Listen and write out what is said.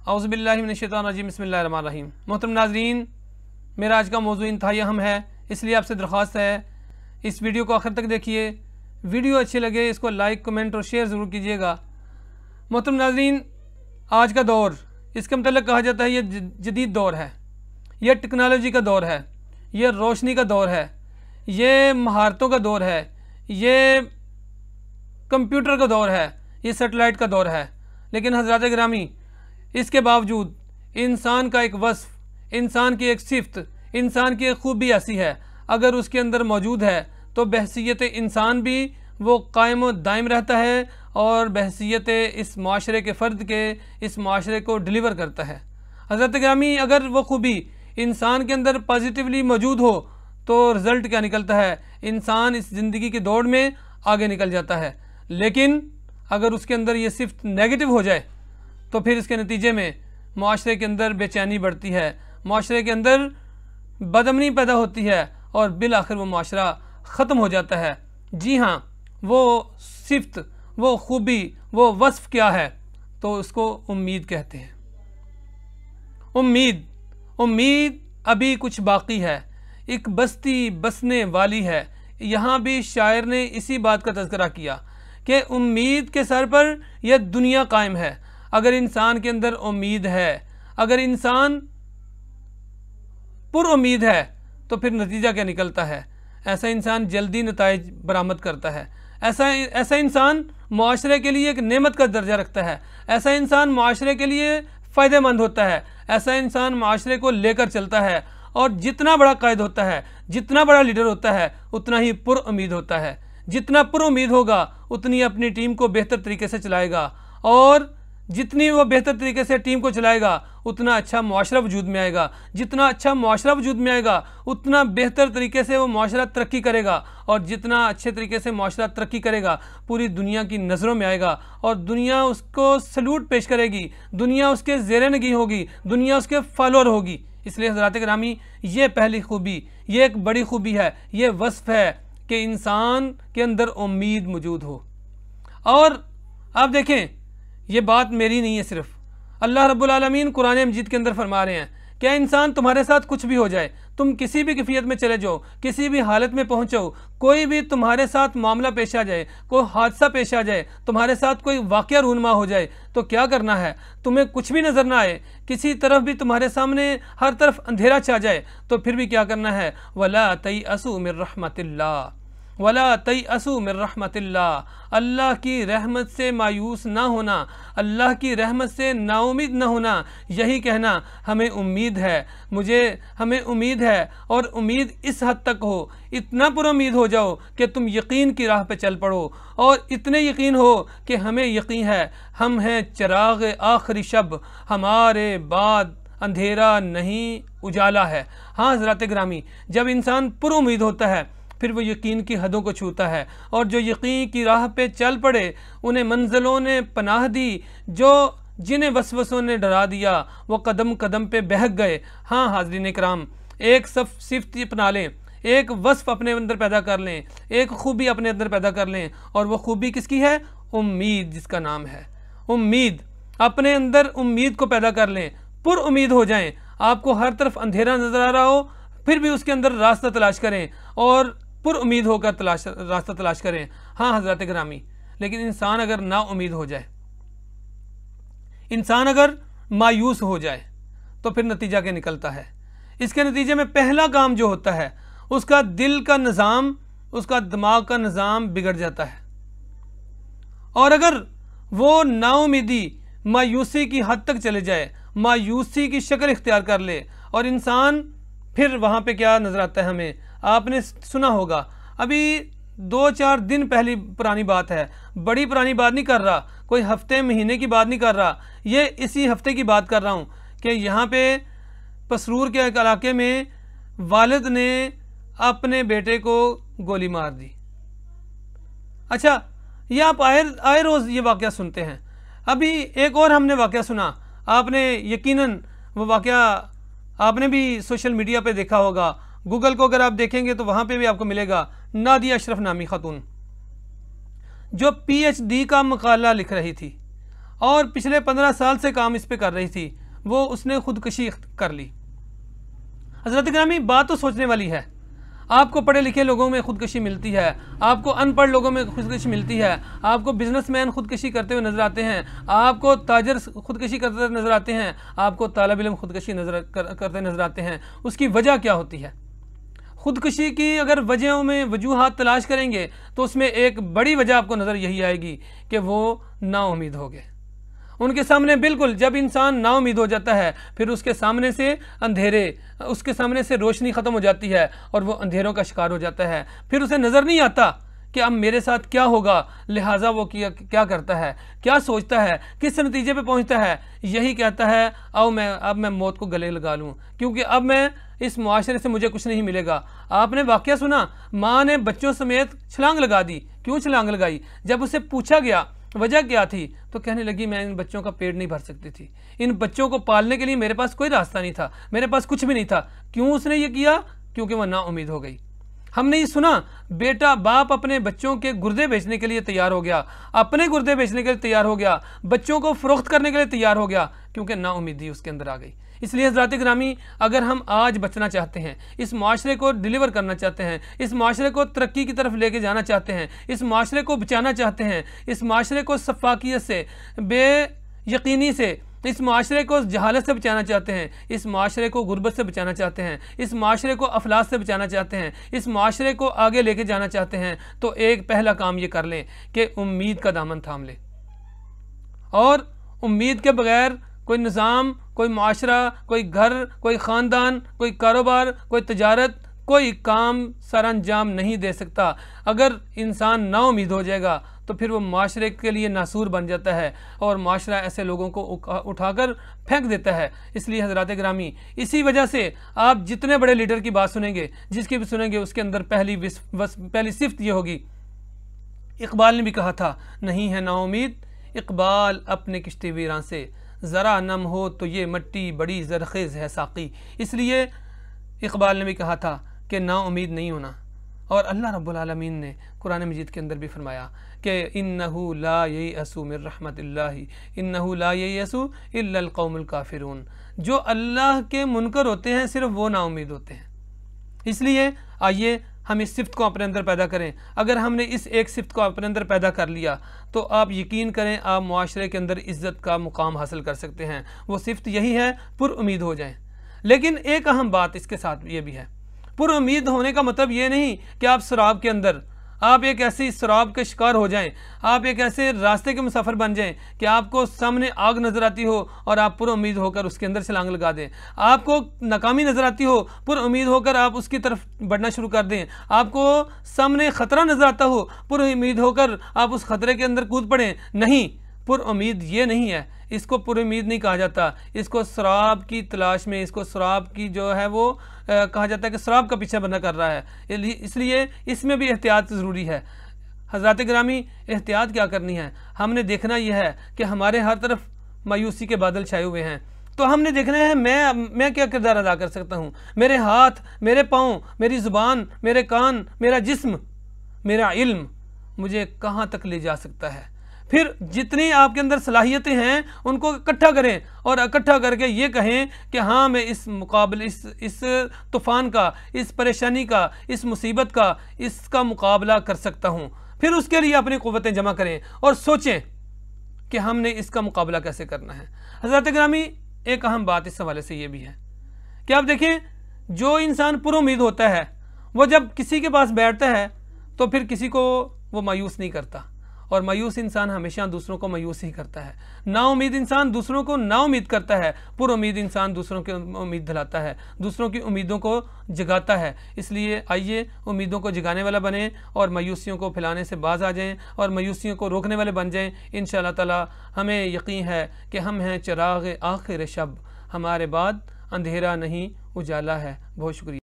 औज़ुबिल्लाहि मिनश्शैतानिर्रजीम बिस्मिल्लाहिर्रहमानिर्रहीम। मोहतरम नाज़रीन, मेरा आज का मौज़ू इंतहाई अहम है, इसलिए आपसे दरख्वास्त है इस वीडियो को आखिर तक देखिए। वीडियो अच्छी लगे इसको लाइक, कमेंट और शेयर ज़रूर कीजिएगा। मोहतरम नाज़रीन, आज का दौर, इसके मतलब कहा जाता है ये जदीद दौर है, ये टेक्नोलॉजी का दौर है, ये रोशनी का दौर है, ये महारतों का दौर है, ये कंप्यूटर का दौर है, ये सेटेलाइट का दौर है। लेकिन हज़रात गिरामी, इसके बावजूद इंसान का एक वस्फ़, इंसान की एक सिफ़त, इंसान की एक खूबी ऐसी है, अगर उसके अंदर मौजूद है तो बहसीयत इंसान भी वो कायम व दायम रहता है और बहसीयत इस माशरे के फ़र्द के इस माशरे को डिलीवर करता है। हज़रत गिरामी, अगर वो खूबी इंसान के अंदर पॉजिटिवली मौजूद हो तो रिज़ल्ट क्या निकलता है? इंसान इस ज़िंदगी की दौड़ में आगे निकल जाता है। लेकिन अगर उसके अंदर ये सिर्फ नेगेटिव हो जाए तो फिर इसके नतीजे में माशरे के अंदर बेचैनी बढ़ती है, माशरे के अंदर बदअमनी पैदा होती है और बिल आखिर वो माशरा ख़त्म हो जाता है। जी हाँ, वो सिफ़त, वो खूबी, वो वस्फ़ क्या है? तो उसको उम्मीद कहते हैं। उम्मीद अभी कुछ बाकी है, एक बस्ती बसने वाली है। यहाँ भी शायर ने इसी बात का तज़किरा किया कि उम्मीद के सर पर यह दुनिया कायम है। अगर इंसान के अंदर उम्मीद है, अगर इंसान पुरुम्मीद है तो फिर नतीजा क्या निकलता है? ऐसा इंसान जल्दी नताइज बरामद करता है। ऐसा इंसान मुआशरे के लिए एक नेमत का दर्जा रखता है। ऐसा इंसान मुआशरे के लिए फ़ायदेमंद होता है। ऐसा इंसान मुआशरे को लेकर चलता है और जितना बड़ा कायद होता है, जितना बड़ा लीडर होता है, उतना ही पुरुम्मीद होता है। जितना पुरुम्मीद होगा उतनी अपनी टीम को बेहतर तरीके से चलाएगा और जितनी वो बेहतर तरीके से टीम को चलाएगा उतना अच्छा मुआशरा वजूद में आएगा। जितना अच्छा मुआशरा वजूद में आएगा उतना बेहतर तरीके से वो मुआशरा तरक्की करेगा और जितना अच्छे तरीके से मुआशरा तरक्की करेगा पूरी दुनिया की नज़रों में आएगा और दुनिया उसको सल्यूट पेश करेगी, दुनिया उसके ज़ेरे नगी होगी, दुनिया उसके फॉलोअर होगी। इसलिए हज़रात गिरामी, ये पहली खूबी, ये एक बड़ी खूबी है, ये वस्फ़ है कि इंसान के अंदर उम्मीद मौजूद हो। और आप देखें, ये बात मेरी नहीं है, सिर्फ अल्लाह रब्बुल आलमीन कुरान मजीद के अंदर फरमा रहे हैं, क्या इंसान तुम्हारे साथ कुछ भी हो जाए, तुम किसी भी कैफियत में चले जाओ, किसी भी हालत में पहुंचो, कोई भी तुम्हारे साथ मामला पेश आ जाए, कोई हादसा पेश आ जाए, तुम्हारे साथ कोई वाक़या रूनमा हो जाए, तो क्या करना है? तुम्हें कुछ भी नज़र ना आए, किसी तरफ भी तुम्हारे सामने हर तरफ अंधेरा छा जाए, तो फिर भी क्या करना है? वला तयअसू मिर रहमतिल्लाह, वला तयअसू मिर रहमतिल्लाह, अल्लाह की रहमत से मायूस ना होना, अल्लाह की रहमत से नाउमीद ना होना, यही कहना हमें उम्मीद है, हमें उम्मीद है। और उम्मीद इस हद तक हो, इतना पुरुम्मीद हो जाओ कि तुम यकीन की राह पे चल पड़ो और इतने यकीन हो कि हमें यकीन है हम हैं चिराग आखिरी शब, हमारे बाद अंधेरा नहीं उजाला है। हाँ हज़रात गिरामी, जब इंसान पुरुम्मीद होता है फिर वो यकीन की हदों को छूता है और जो यकीन की राह पे चल पड़े उन्हें मंजिलों ने पनाह दी, जो जिन्हें वसवसों ने डरा दिया वो कदम कदम पे बहक गए। हाँ हाज़रीन इकराम, एक सिफ़त अपना लें, एक वस्फ़ अपने अंदर पैदा कर लें, एक खूबी अपने अंदर पैदा कर लें और वो खूबी किसकी है? उम्मीद, जिसका नाम है उम्मीद। अपने अंदर उम्मीद को पैदा कर लें, पुरुम्मीद हो जाएं। आपको हर तरफ अंधेरा नज़र आ रहा हो फिर भी उसके अंदर रास्ता तलाश करें और पुरुम्मीद होकर रास्ता तलाश करें। हाँ हज़रत गिरामी, लेकिन इंसान अगर ना उम्मीद हो जाए, इंसान अगर मायूस हो जाए तो फिर नतीजा क्या निकलता है? इसके नतीजे में पहला काम जो होता है उसका दिल का निज़ाम, उसका दिमाग का निज़ाम बिगड़ जाता है। और अगर वो नाउमीदी मायूसी की हद तक चले जाए, मायूसी की शक्ल इख्तियार कर ले और इंसान फिर वहाँ पे क्या नज़र आता है हमें? आपने सुना होगा, अभी 2-4 दिन पहली पुरानी बात है, बड़ी पुरानी बात नहीं कर रहा, कोई हफ्ते महीने की बात नहीं कर रहा, ये इसी हफ्ते की बात कर रहा हूँ कि यहाँ पे पसरूर के एक इलाके में वालिद ने अपने बेटे को गोली मार दी। अच्छा, ये आप आए रोज़ ये वाक़या सुनते हैं। अभी एक और हमने वाक़या सुना, आपने यकीनन वो वाक़या आपने भी सोशल मीडिया पे देखा होगा, गूगल को अगर आप देखेंगे तो वहाँ पे भी आपको मिलेगा। नादिया अशरफ नामी खातून जो PhD का मकाला लिख रही थी और पिछले 15 साल से काम इस पे कर रही थी, वो उसने खुदकशी कर ली। हज़रत गिरामी, बात तो सोचने वाली है। आपको पढ़े लिखे लोगों में खुदकशी मिलती है, आपको अनपढ़ लोगों में खुदकशी मिलती है, आपको बिजनेसमैन खुदकशी करते हुए नजर आते हैं, आपको ताजर खुदकशी करते हुए नजर आते हैं, आपको तालिब इल्म खुदकशी करते नजर आते हैं। उसकी वजह क्या होती है? खुदकशी की अगर वजहों में वजूहात तलाश करेंगे तो उसमें एक बड़ी वजह आपको नज़र यही आएगी कि वो नाउम्मीद हो गए। उनके सामने बिल्कुल, जब इंसान नाउम्मीद हो जाता है फिर उसके सामने से अंधेरे, उसके सामने से रोशनी ख़त्म हो जाती है और वो अंधेरों का शिकार हो जाता है। फिर उसे नज़र नहीं आता कि अब मेरे साथ क्या होगा, लिहाजा वो क्या करता है, क्या सोचता है, किस नतीजे पे पहुंचता है। यही कहता है अब मैं मौत को गले लगा लूँ, क्योंकि अब मैं इस मुआशरे से मुझे कुछ नहीं मिलेगा। आपने वाक़या सुना, माँ ने बच्चों समेत छलांग लगा दी। क्यों छलांग लगाई? जब उसे पूछा गया वजह क्या थी तो कहने लगी मैं इन बच्चों का पेट नहीं भर सकती थी, इन बच्चों को पालने के लिए मेरे पास कोई रास्ता नहीं था, मेरे पास कुछ भी नहीं था। क्यों उसने ये किया? क्योंकि वह नाउम्मीद हो गई। हमने ये सुना, बाप अपने बच्चों के गुर्दे बेचने के लिए तैयार हो गया, अपने गुर्दे बेचने के लिए तैयार हो गया, बच्चों को फरोख्त करने के लिए तैयार हो गया, क्योंकि नाउम्मीदी उसके अंदर आ गई। इसलिए हज़रात गिरामी, अगर हम आज बचना चाहते हैं, इस माशरे को डिलीवर करना चाहते हैं, इस माशरे को तरक्की की तरफ लेके जाना चाहते हैं, इस माशरे को बचाना चाहते हैं, इस माशरे को शफ़ाकियत से, बेयकीनी से, इस माशरे को जहालत से बचाना चाहते हैं, इस माशरे को गुर्बत से बचाना चाहते हैं, इस माशरे को अफलास से बचाना चाहते हैं, इस माशरे को आगे लेके जाना चाहते हैं, तो एक पहला काम ये कर लें कि उम्मीद का दामन थाम लें। और उम्मीद के बगैर कोई निज़ाम, कोई माशरा, कोई घर, कोई ख़ानदान, कोई कारोबार, कोई तजारत, कोई काम सर अंजाम नहीं दे सकता। अगर इंसान नाउम्मीद हो जाएगा तो फिर वो माशरे के लिए नासूर बन जाता है और माशरा ऐसे लोगों को उठाकर फेंक देता है। इसलिए हज़रात गिरामी, इसी वजह से आप जितने बड़े लीडर की बात सुनेंगे, जिसकी भी सुनेंगे, उसके अंदर पहली सिफ्त ये होगी। इकबाल ने भी कहा था, नहीं है नाउम्मीद इकबाल अपने किश्ती वीरान से, ज़रा नम हो तो ये मट्टी बड़ी ज़रख़ेज़ है साक़ी। इसलिए इकबाल ने भी कहा था कि नाउम्मीद नहीं होना। और अल्लाह रब्बुल आलमीन ने कुरान मजीद के अंदर भी फरमाया कि इन्नहु ला ययअसु मिर रहमतिल्लाहि इन्नहु ला ययअसु इल्लल कौमुल काफिरून। जो अल्लाह के मुनकर होते हैं सिर्फ वो नाउम्मीद होते हैं। इसलिए आइए हम इस सिफ्त को अपने अंदर पैदा करें। अगर हमने इस एक सिफ्त को अपने अंदर पैदा कर लिया तो आप यकीन करें, आप मुआशरे के अंदर इज़्ज़त का मुकाम हासिल कर सकते हैं। वो सिफ्त यही है, पुरउम्मीद हो जाएं। लेकिन एक अहम बात इसके साथ ये भी है, पुरउम्मीद होने का मतलब ये नहीं कि आप शराब के अंदर, आप एक ऐसी शराब के शिकार हो जाएं, आप एक ऐसे रास्ते के मुसाफिर बन जाएं कि आपको सामने आग नज़र आती हो और आप पुरउम्मीद होकर उसके अंदर छलांग लगा दें। आपको नाकामी नज़र आती हो, पुरउम्मीद होकर आप उसकी तरफ बढ़ना शुरू कर दें। आपको सामने ख़तरा नज़र आता हो, पुरउम्मीद होकर आप उस ख़तरे के अंदर कूद पड़ें। नहीं, पुरउम्मीद ये नहीं है, इसको पुरउम्मीद नहीं कहा जाता। इसको शराब की तलाश में, इसको शराब की जो है वो कहा जाता है कि शराब का पीछा बंदा कर रहा है। इसलिए इसमें भी एहतियात ज़रूरी है। हज़रात गिरामी, एहतियात क्या करनी है? हमने देखना यह है कि हमारे हर तरफ मायूसी के बादल छाए हुए हैं, तो हमने देखना है मैं क्या किरदार अदा कर सकता हूँ। मेरे हाथ, मेरे पाँव, मेरी ज़ुबान, मेरे कान, मेरा जिस्म, मेरा इल्म मुझे कहाँ तक ले जा सकता है। फिर जितनी आपके अंदर सलाहियतें हैं उनको इकट्ठा करें और इकट्ठा करके ये कहें कि हाँ, मैं इस मुकाबले, इस तूफ़ान का, इस परेशानी का, इस मुसीबत का, इसका मुकाबला कर सकता हूँ। फिर उसके लिए अपनी क़ुव्वतें जमा करें और सोचें कि हमने इसका मुकाबला कैसे करना है। हज़रत गिरामी, एक अहम बात इस हवाले से ये भी है कि आप देखें, जो इंसान पुरुम्मीद होता है वो जब किसी के पास बैठता है तो फिर किसी को वो मायूस नहीं करता, और मायूस इंसान हमेशा दूसरों को मायूस ही करता है। नाउम्मीद इंसान दूसरों को नाउम्मीद करता है, पुरुम्मीद इंसान दूसरों की उम्मीद दिलाता है, दूसरों की उम्मीदों को जगाता है। इसलिए आइए उम्मीदों को जगाने वाला बने और मायूसियों को फैलाने से बाज आ जाएं और मायूसियों को रोकने वाले बन जाएं। इंशाअल्लाह ताला हमें यकीन है कि हम हैं चिराग आखिर शब, हमारे बाद अंधेरा नहीं उजाला है। बहुत शुक्रिया।